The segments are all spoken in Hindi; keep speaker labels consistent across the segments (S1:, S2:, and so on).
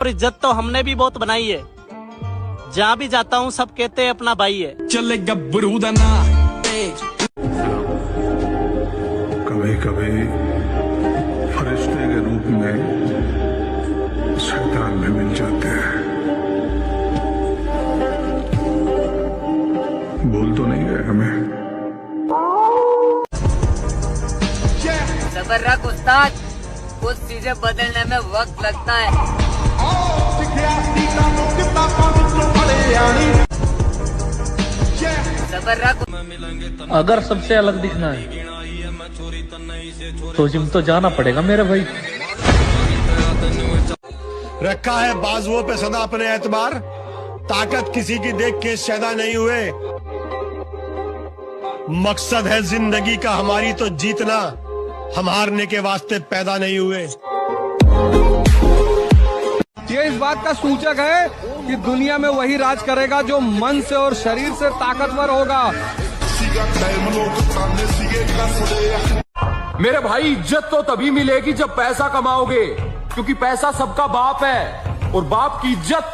S1: और इज्जत तो हमने भी बहुत बनाई है। जहाँ भी जाता हूँ सब कहते हैं अपना भाई है।
S2: चले गब्बरू दा ना
S3: कभी कभी फरिश्ते के रूप में शैतान भी मिल जाते हैं। भूल तो नहीं गए हमें।
S4: सबर रख उस्ताद, कुछ चीजें बदलने में वक्त लगता है। सबर रख।
S5: अगर सबसे अलग दिखना है तो जिम तो जाना पड़ेगा मेरे भाई।
S6: रखा है बाजुओं पे सदा अपने एतबार, ताकत किसी की देख के शैदा नहीं हुए। मकसद है जिंदगी का हमारी तो जीतना, हम हारने के वास्ते पैदा नहीं हुए।
S7: ये इस बात का सूचक है कि दुनिया में वही राज करेगा जो मन से और शरीर से ताकतवर होगा।
S2: मेरे भाई, इज्जत तो तभी मिलेगी जब पैसा कमाओगे, क्योंकि पैसा सबका बाप है और बाप की इज्जत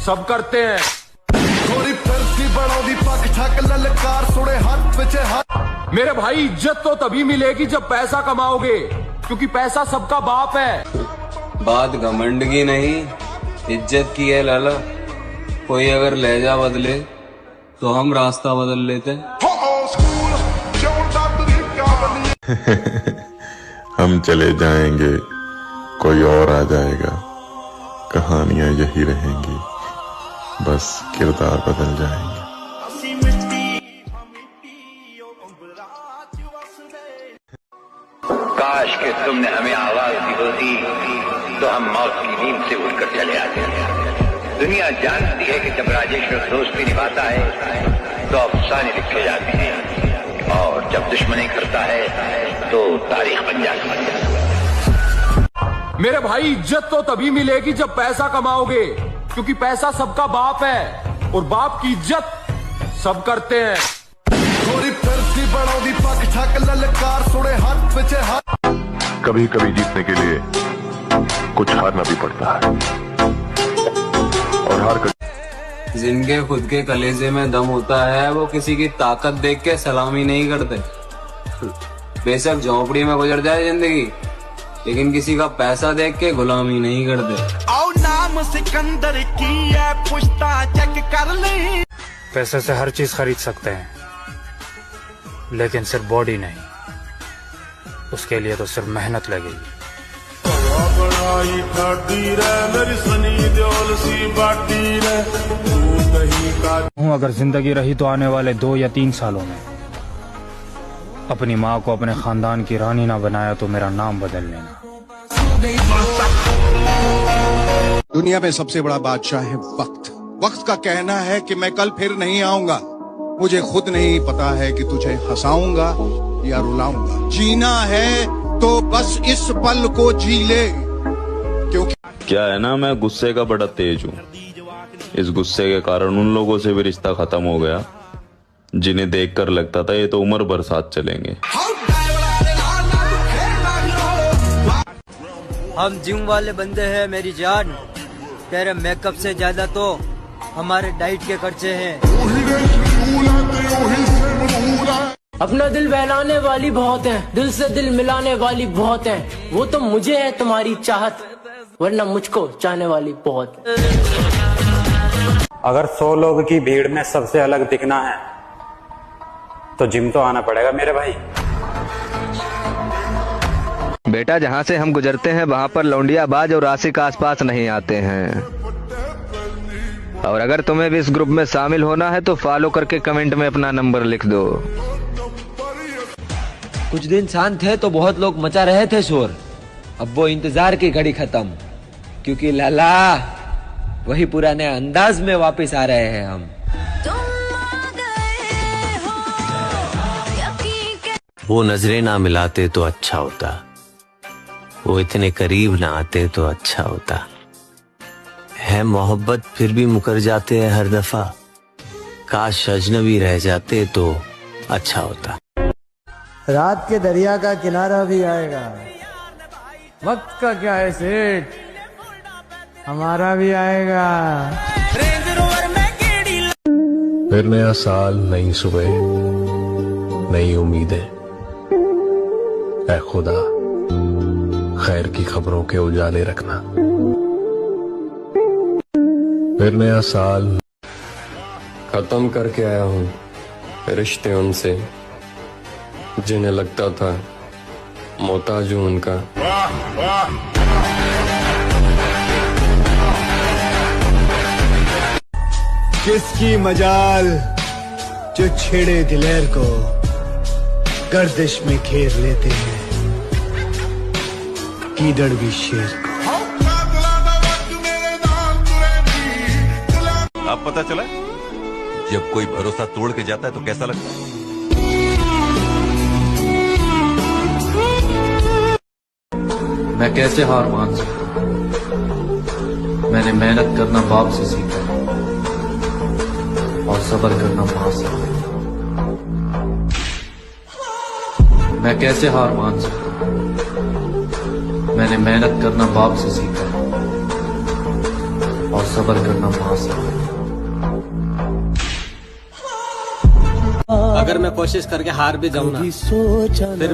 S2: सब करते हैं। मेरे भाई, इज्जत तो तभी मिलेगी जब पैसा कमाओगे, क्योंकि पैसा सबका बाप है।
S8: बात घमंड की नहीं, इज्जत की है लाला। कोई अगर लहजा बदले तो हम रास्ता बदल लेते।
S3: हम चले जाएंगे, कोई और आ जाएगा। कहानियां यही रहेंगी, बस किरदार बदल जाएंगे।
S9: काश कि तुमने हमें आवाज दी होती तो हम मौत की नींद से उठकर चले आते। दुनिया जानती है कि जब राजेश्वर दोस्ती निभाता है तो अफसाने लिखे जाते हैं, और जब दुश्मनी करता है तो तारीख बन जाती है।
S2: मेरे भाई, इज्जत तो तभी मिलेगी जब पैसा कमाओगे, क्योंकि पैसा सबका बाप है और बाप की इज्जत सब करते हैं।
S3: कभी कभी जीतने के लिए कुछ हारना भी पड़ता है, और हार कर
S8: जिनके खुद के कलेजे में दम होता है वो किसी की ताकत देख के सलामी नहीं करते। बेशक झोंपड़ी में गुजर जाए जिंदगी, लेकिन किसी का पैसा देख के गुलामी नहीं करते।
S6: आओ नाम सिकंदर की है, पुश्ता चेक कर ले।
S5: पैसे से हर चीज खरीद सकते हैं, लेकिन सिर्फ बॉडी नहीं। उसके लिए तो सिर्फ मेहनत लगेगी। अगर जिंदगी रही तो आने वाले 2 या 3 सालों में अपनी माँ को अपने खानदान की रानी ना बनाया तो मेरा नाम बदल लेना।
S10: दुनिया में सबसे बड़ा बादशाह है वक्त। वक्त का कहना है कि मैं कल फिर नहीं आऊंगा। मुझे खुद नहीं पता है कि तुझे हंसाऊंगा या रुलाऊंगा। जीना है तो बस इस पल को जी ले, क्योंकि
S11: क्या है ना, मैं गुस्से का बड़ा तेज हूँ। इस गुस्से के कारण उन लोगों से भी रिश्ता खत्म हो गया जिन्हें देखकर लगता था ये तो उम्र भर साथ चलेंगे।
S4: हम जिम वाले बंदे हैं मेरी जान, तेरे मेकअप से ज्यादा तो हमारे डाइट के खर्चे हैं।
S12: अपना दिल बहलाने वाली बहुत है, दिल से दिल मिलाने वाली बहुत है। वो तो मुझे है तुम्हारी चाहत, वरना मुझको चाहने वाली बहुत।
S5: अगर 100 लोग की भीड़ में सबसे अलग दिखना है तो जिम तो आना पड़ेगा मेरे भाई।
S13: बेटा, जहाँ से हम गुजरते हैं वहाँ पर लौंडियाबाज और आशिक आसपास नहीं आते हैं। और अगर तुम्हें भी इस ग्रुप में शामिल होना है तो फॉलो करके कमेंट में अपना नंबर लिख दो।
S14: कुछ दिन शांत थे तो बहुत लोग मचा रहे थे शोर। अब वो इंतजार की घड़ी खत्म, क्योंकि लाला वही पुराने अंदाज में वापस आ रहे हैं हम।
S15: वो नजरें ना मिलाते तो अच्छा होता, वो इतने करीब ना आते तो अच्छा होता। है मोहब्बत फिर भी मुकर जाते हैं हर दफा, काश अजनबी रह जाते तो अच्छा होता।
S16: रात के दरिया का किनारा भी आएगा।
S7: वक्त का क्या है सेठ,
S16: हमारा भी आएगा।
S17: फिर नया साल, नई सुबह, नई उम्मीदें। ऐ खुदा, खैर की खबरों के उजाले रखना। फिर नया साल।
S18: खत्म करके आया हूँ रिश्ते उनसे जिन्हें लगता था मोहताज हूं उनका।
S6: किसकी मजाल जो छेड़े दिलेर को गर्दिश में घेर लेते हैं कीदड़ भी शेर को।
S19: अब पता चला जब कोई भरोसा तोड़ के जाता है तो कैसा लगता है।
S20: मैं कैसे हार मान सकता हूं? मैंने मेहनत करना बाप से सीखा और सब्र करना मां से। मैं कैसे हार मान सकता हूं? मैंने मेहनत करना बाप से सीखा और सब्र करना मां से।
S4: अगर मैं कोशिश करके हार भी जाऊं ना, फिर